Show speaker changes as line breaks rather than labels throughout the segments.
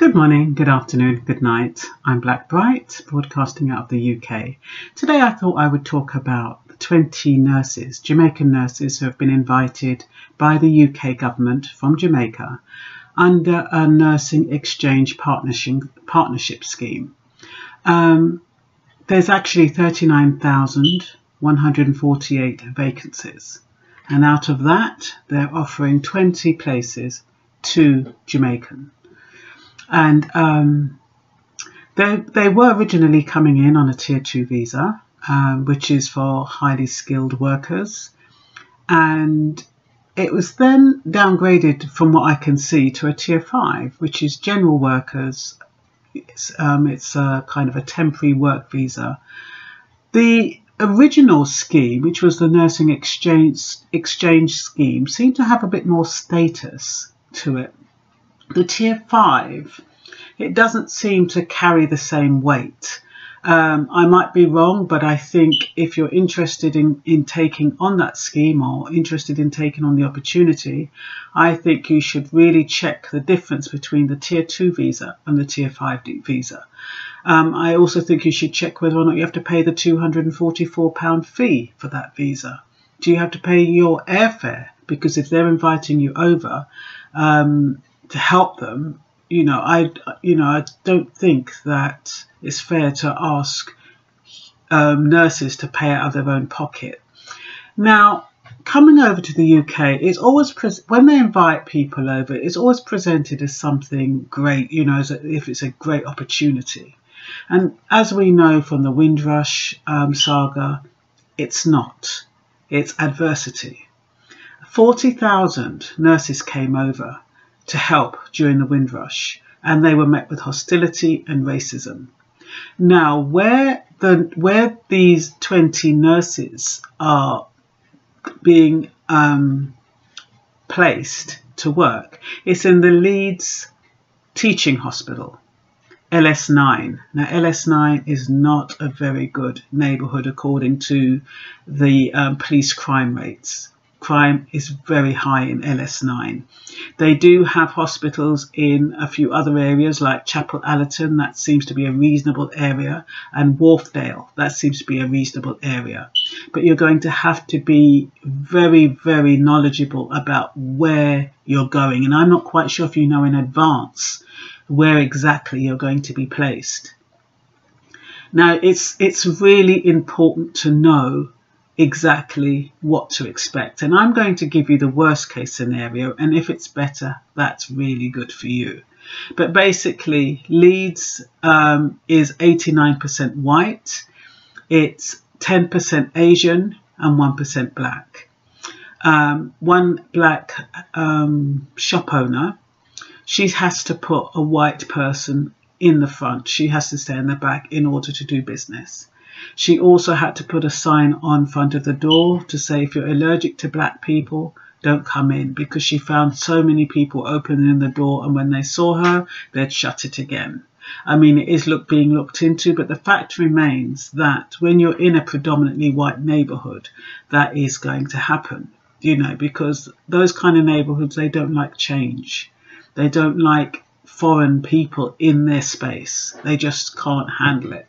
Good morning, good afternoon, good night. I'm Blackbright, broadcasting out of the UK. Today I thought I would talk about the 20 nurses, Jamaican nurses who have been invited by the UK government from Jamaica under a nursing exchange partnership scheme. There's actually 39,148 vacancies, and out of that they're offering 20 places to Jamaican. And they were originally coming in on a Tier 2 visa, which is for highly skilled workers. And it was then downgraded, from what I can see, to a Tier 5, which is general workers. It's a kind of a temporary work visa. The original scheme, which was the nursing exchange scheme, seemed to have a bit more status to it. The Tier 5, it doesn't seem to carry the same weight. I might be wrong, but I think if you're interested in taking on that scheme or interested in taking on the opportunity, I think you should really check the difference between the Tier 2 visa and the Tier 5 visa. I also think you should check whether or not you have to pay the £244 fee for that visa. Do you have to pay your airfare? Because if they're inviting you over to help them, I don't think that it's fair to ask nurses to pay out of their own pocket. Now, coming over to the UK, it's always when they invite people over, it's always presented as something great, as if it's a great opportunity. And as we know from the Windrush saga, it's not. It's adversity. 40,000 nurses came over to help during the Windrush, and they were met with hostility and racism. Now, where these 20 nurses are being placed to work, it's in the Leeds Teaching Hospital, LS9. Now, LS9 is not a very good neighbourhood according to the police crime rates. Crime is very high in LS9. They do have hospitals in a few other areas like Chapel Allerton, that seems to be a reasonable area, and Wharfdale, that seems to be a reasonable area. But you're going to have to be very, very knowledgeable about where you're going. And I'm not quite sure if you know in advance where exactly you're going to be placed. Now, it's really important to know exactly what to expect, and I'm going to give you the worst case scenario, and if it's better, that's really good for you. But basically, Leeds is 89% white, it's 10% Asian and 1% black. One black shop owner, she has to put a white person in the front. She has to stay in the back in order to do business. She also had to put a sign on front of the door to say, if you're allergic to black people, don't come in, because she found so many people opening the door, and when they saw her, they'd shut it again. I mean, it is being looked into, but the fact remains that when you're in a predominantly white neighbourhood, that is going to happen, because those kind of neighbourhoods, they don't like change. They don't like foreign people in their space. They just can't handle it.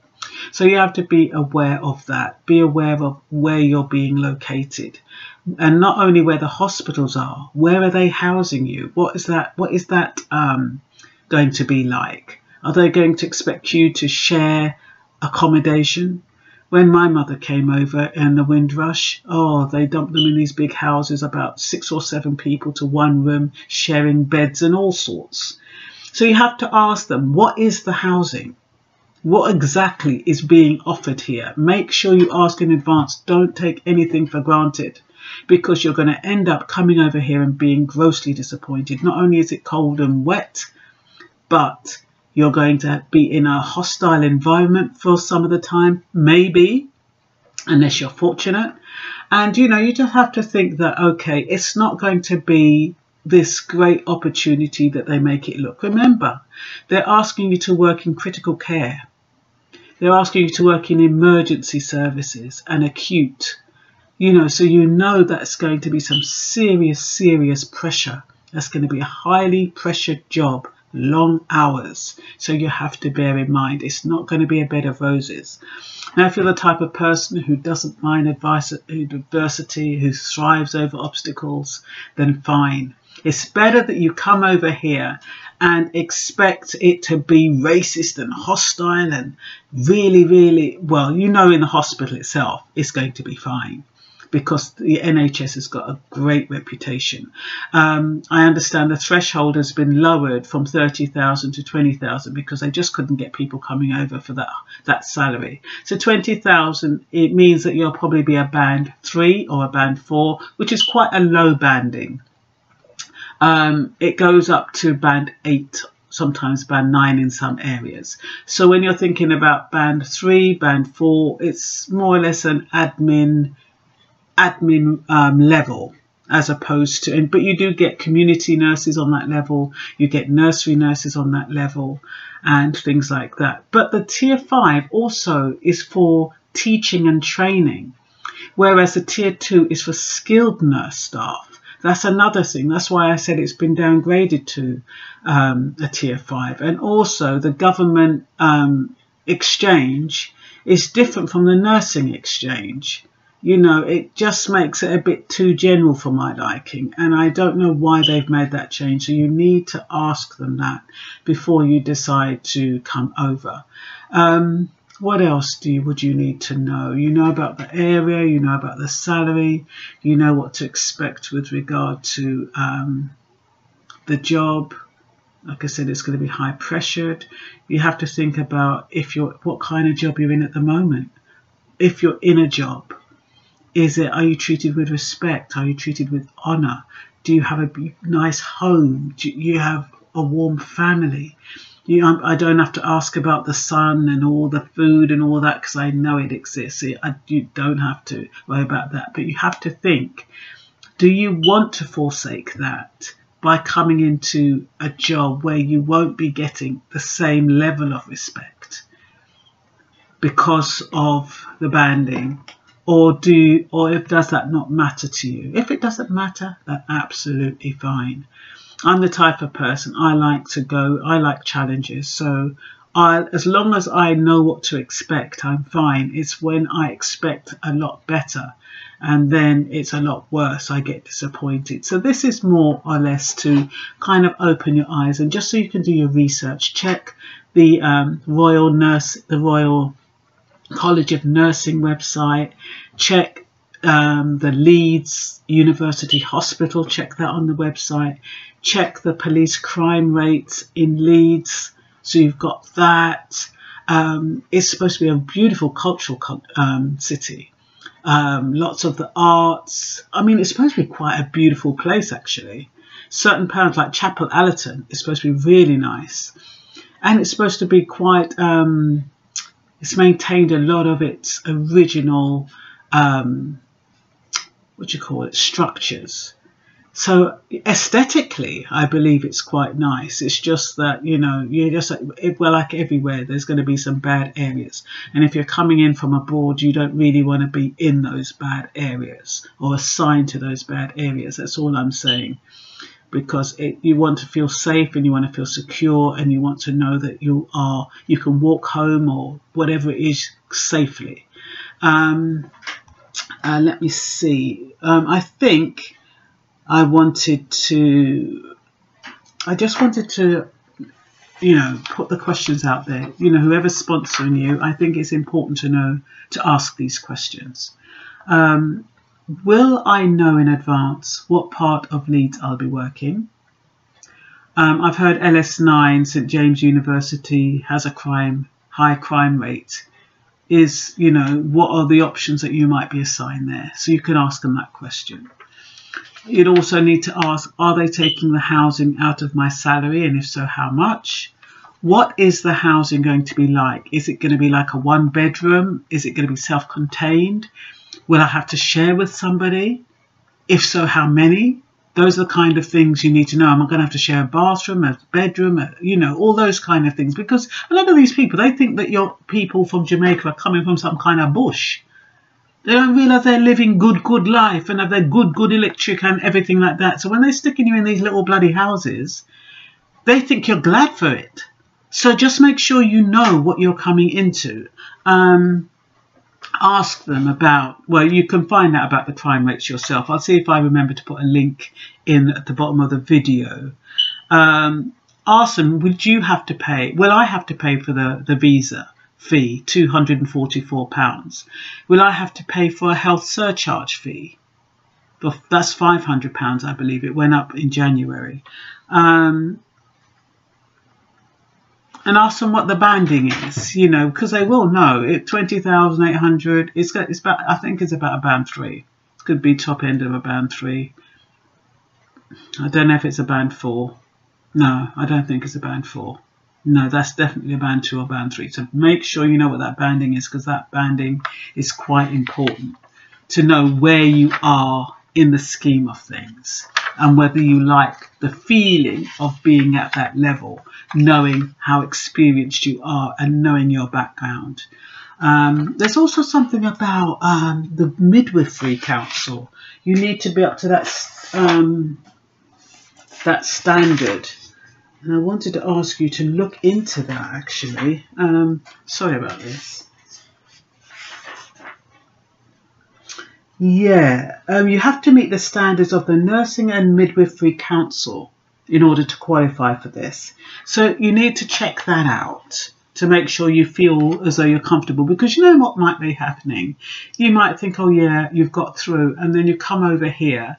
So you have to be aware of that. Be aware of where you're being located, and not only where the hospitals are. Where are they housing you? What is that going to be like? Are they going to expect you to share accommodation? When my mother came over in the Windrush, they dumped them in these big houses, about 6 or 7 people to one room, sharing beds and all sorts. So you have to ask them, what is the housing? What exactly is being offered here? Make sure you ask in advance. Don't take anything for granted, because you're going to end up coming over here and being grossly disappointed. Not only is it cold and wet, but you're going to be in a hostile environment for some of the time, maybe, unless you're fortunate. And, you just have to think that, okay, it's not going to be this great opportunity that they make it look. Remember, they're asking you to work in critical care. They're asking you to work in emergency services and acute, so that's going to be some serious, serious pressure. That's going to be a highly pressured job long hours. So you have to bear in mind, it's not going to be a bed of roses. Now, if you're the type of person who doesn't mind adversity, who thrives over obstacles, then fine. It's better that you come over here and expect it to be racist and hostile and really, really, well, you know, in the hospital itself, it's going to be fine, because the NHS has got a great reputation. I understand the threshold has been lowered from 30,000 to 20,000 because they just couldn't get people coming over for that salary. So 20,000, it means that you'll probably be a band 3 or a band 4, which is quite a low banding. It goes up to band 8, sometimes band 9 in some areas. So when you're thinking about band 3, band 4, it's more or less an admin level, as opposed to, but you do get community nurses on that level, you get nursery nurses on that level and things like that. But the tier 5 also is for teaching and training, whereas the tier 2 is for skilled nurse staff. That's another thing. That's why I said it's been downgraded to a tier 5. And also the government exchange is different from the nursing exchange. You know, it just makes it a bit too general for my liking. And I don't know why they've made that change. So you need to ask them that before you decide to come over. What else would you need to know? You know about the area, you know about the salary, you know what to expect with regard to the job. Like I said, it's going to be high pressured. You have to think about what kind of job you're in at the moment. If you're in a job, are you treated with respect? Are you treated with honour? Do you have a nice home? Do you have a warm family? I don't have to ask about the sun and all the food and all that, because I know it exists. You don't have to worry about that. But you have to think, do you want to forsake that by coming into a job where you won't be getting the same level of respect because of the banding? Or does that not matter to you? If it doesn't matter, then absolutely fine. I'm the type of person, I like challenges. So as long as I know what to expect, I'm fine. It's when I expect a lot better and then it's a lot worse, I get disappointed. So this is more or less to kind of open your eyes, and just so you can do your research, check the Royal College of Nursing website, check the Leeds University Hospital, check that on the website, check the police crime rates in Leeds, so you've got that. It's supposed to be a beautiful cultural city, lots of the arts. I mean, it's supposed to be quite a beautiful place actually. Certain towns like Chapel Allerton is supposed to be really nice, and it's supposed to be quite it's maintained a lot of its original structures. So aesthetically, I believe it's quite nice. It's just that, you know, like everywhere, there's going to be some bad areas. And if you're coming in from abroad, you don't really want to be in those bad areas or assigned to those bad areas. That's all I'm saying. Because you want to feel safe and you want to feel secure and you want to know that you can walk home or whatever it is safely. Let me see. I think I just wanted to, you know, put the questions out there. You know, whoever's sponsoring you, I think it's important to ask these questions. Will I know in advance what part of Leeds I'll be working? I've heard LS9, St James University, has a high crime rate. You know, what are the options that you might be assigned there? So you can ask them that question. You'd also need to ask, are they taking the housing out of my salary? And if so, how much? What is the housing going to be like? Is it going to be like a 1-bedroom? Is it going to be self-contained? Will I have to share with somebody? If so, how many? Those are the kind of things you need to know. Am I going to have to share a bathroom, a bedroom, you know, all those kind of things? Because a lot of these people, they think that your people from Jamaica are coming from some kind of bush. They don't realise they're living good life and have their good electric and everything like that. So when they're sticking you in these little bloody houses, they think you're glad for it. So just make sure you know what you're coming into. Ask them about, well, you can find out about the crime rates yourself. I'll see if I remember to put a link in at the bottom of the video. Ask them, would you have to pay? Will I have to pay for the visa fee, £244? Will I have to pay for a health surcharge fee? That's £500, I believe. It went up in January. And ask them what the banding is, you know, because they will know. 20,800. It's about, I think it's about a band 3. It could be top end of a band 3. I don't know if it's a band 4. No, I don't think it's a band 4. No, that's definitely a band 2 or band 3. So make sure you know what that banding is, because that banding is quite important to know where you are in the scheme of things, and whether you like the feeling of being at that level, knowing how experienced you are and knowing your background. There's also something about the midwifery council. You need to be up to that standard. And I wanted to ask you to look into that, actually. Sorry about this. Yeah, you have to meet the standards of the Nursing and Midwifery Council in order to qualify for this. So you need to check that out to make sure you feel as though you're comfortable, because you know what might be happening. You might think, oh yeah, you've got through, and then you come over here,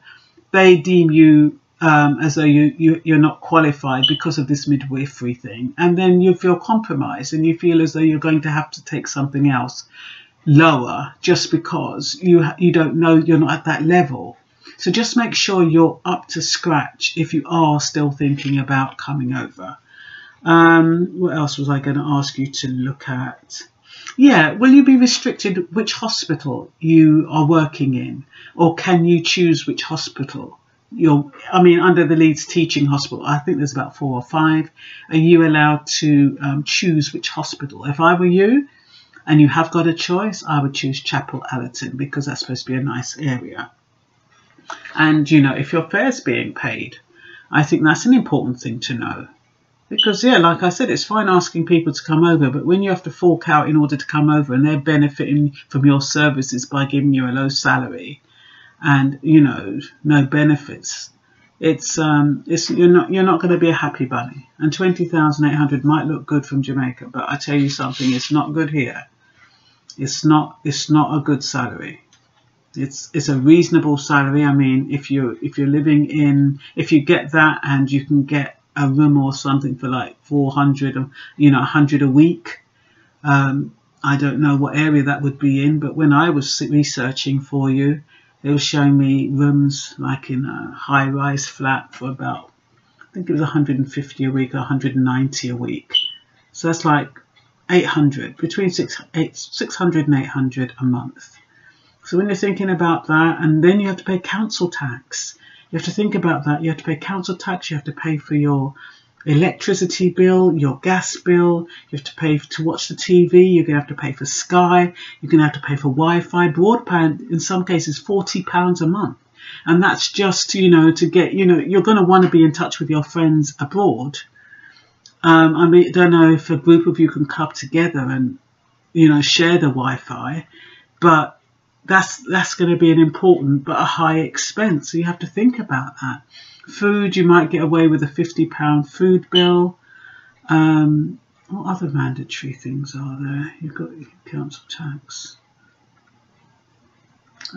they deem you as though you're not qualified because of this midwifery thing, and then you feel compromised and you feel as though you're going to have to take something else lower just because you don't know, you're not at that level. So just make sure you're up to scratch if you are still thinking about coming over. What else was I going to ask you to look at? Yeah, will you be restricted which hospital you are working in, or can you choose which hospital? Under the Leeds Teaching Hospital, I think there's about 4 or 5. Are you allowed to choose which hospital? If I were you, and you have got a choice, I would choose Chapel Allerton, because that's supposed to be a nice area. And, you know, if your fare's being paid, I think that's an important thing to know. Because, yeah, like I said, it's fine asking people to come over, but when you have to fork out in order to come over and they're benefiting from your services by giving you a low salary and, you know, no benefits, you're not going to be a happy bunny. And 20,800 might look good from Jamaica, but I tell you something, it's not good here. It's not a good salary. It's a reasonable salary. I mean, if you get that and you can get a room or something for like 400, or 100 a week. I don't know what area that would be in, but when I was researching for you, they were showing me rooms like in a high-rise flat for about, I think it was 150 a week or 190 a week. So that's like 800, between 600 and 800 a month. So when you're thinking about that, and then you have to pay council tax. You have to think about that. You have to pay council tax. You have to pay for your electricity bill, your gas bill. You have to pay to watch the TV. You're going to have to pay for Sky. You're going to have to pay for Wi-Fi, broadband. In some cases, £40 a month. And that's just, to get, you're going to want to be in touch with your friends abroad. I don't know if a group of you can club together and, share the Wi-Fi, but that's going to be an important but a high expense. So you have to think about that. Food, you might get away with a £50 food bill. What other mandatory things are there? You've got council tax.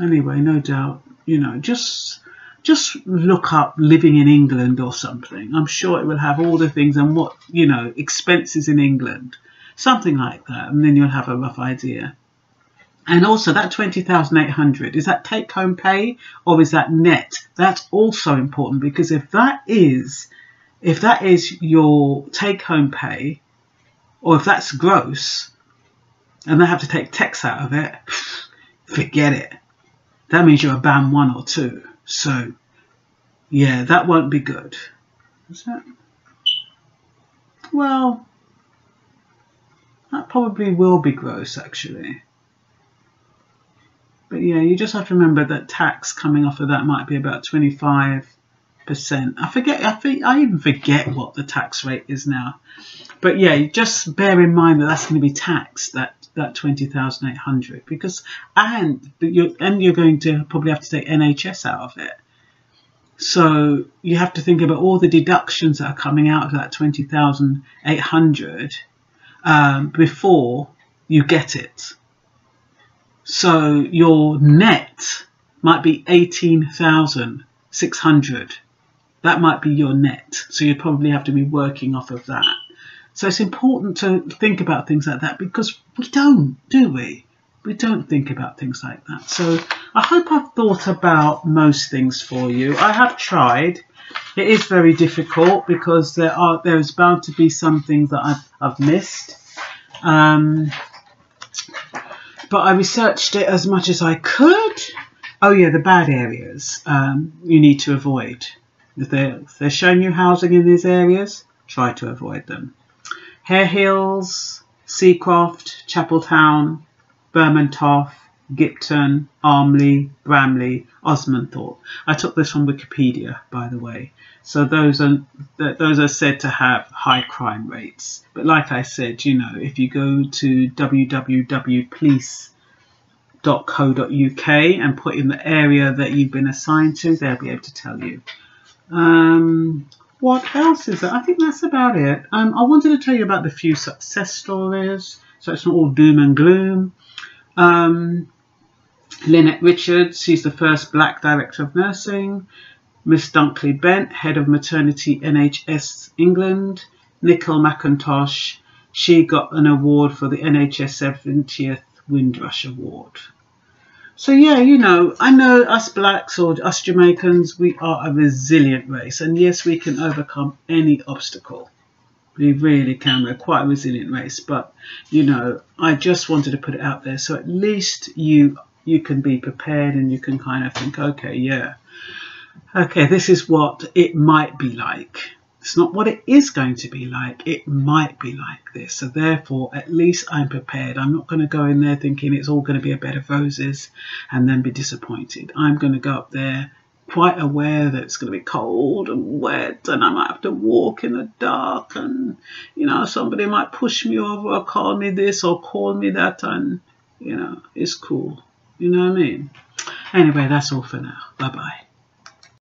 Anyway, no doubt, just look up living in England or something. I'm sure it will have all the things and what, expenses in England. Something like that. And then you'll have a rough idea. And also that 20,800, is that take-home pay or is that net? That's also important, because if that is your take-home pay, or if that's gross, and they have to take tax out of it, forget it. That means you're a band 1 or 2. So, yeah, that won't be good. Is that? Well, that probably will be gross, actually. But yeah, you just have to remember that tax coming off of that might be about 25 I even forget what the tax rate is now. But yeah, just bear in mind that that's going to be taxed, that 20,800, because you're going to probably have to take NHS out of it. So you have to think about all the deductions that are coming out of that 20,800 before you get it. So your net might be 18,600. That might be your net. So you probably have to be working off of that. So it's important to think about things like that, because we don't, do we? We don't think about things like that. So I hope I've thought about most things for you. I have tried. It is very difficult because there is bound to be some things that I've missed. But I researched it as much as I could. Oh yeah, the bad areas you need to avoid. If they're showing you housing in these areas, try to avoid them. Hare Hills, Seacroft, Chapeltown, Bermontoft, Gipton, Armley, Bramley, Osmonthorpe. I took this from Wikipedia, by the way. So those are said to have high crime rates. But like I said, you know, if you go to www.police.co.uk and put in the area that you've been assigned to, they'll be able to tell you. What else is there? I think that's about it. I wanted to tell you about the few success stories, so it's not all doom and gloom. Lynette Richards, she's the first black director of nursing. Miss Dunkley Bent, head of maternity NHS England. Nicole McIntosh, she got an award for the NHS 70th Windrush Award. So yeah, you know, I know us blacks or us Jamaicans, we are a resilient race. And yes, we can overcome any obstacle. We really can. We're quite a resilient race. But, you know, I just wanted to put it out there. So at least you can be prepared and you can kind of think, okay, yeah. Okay, this is what it might be like. It's not what it is going to be like. It might be like this. So therefore, at least I'm prepared. I'm not going to go in there thinking it's all going to be a bed of roses and then be disappointed. I'm going to go up there quite aware that it's going to be cold and wet and I might have to walk in the dark and, you know, somebody might push me over or call me this or call me that, and, you know, it's cool. You know what I mean? Anyway, that's all for now. Bye-bye.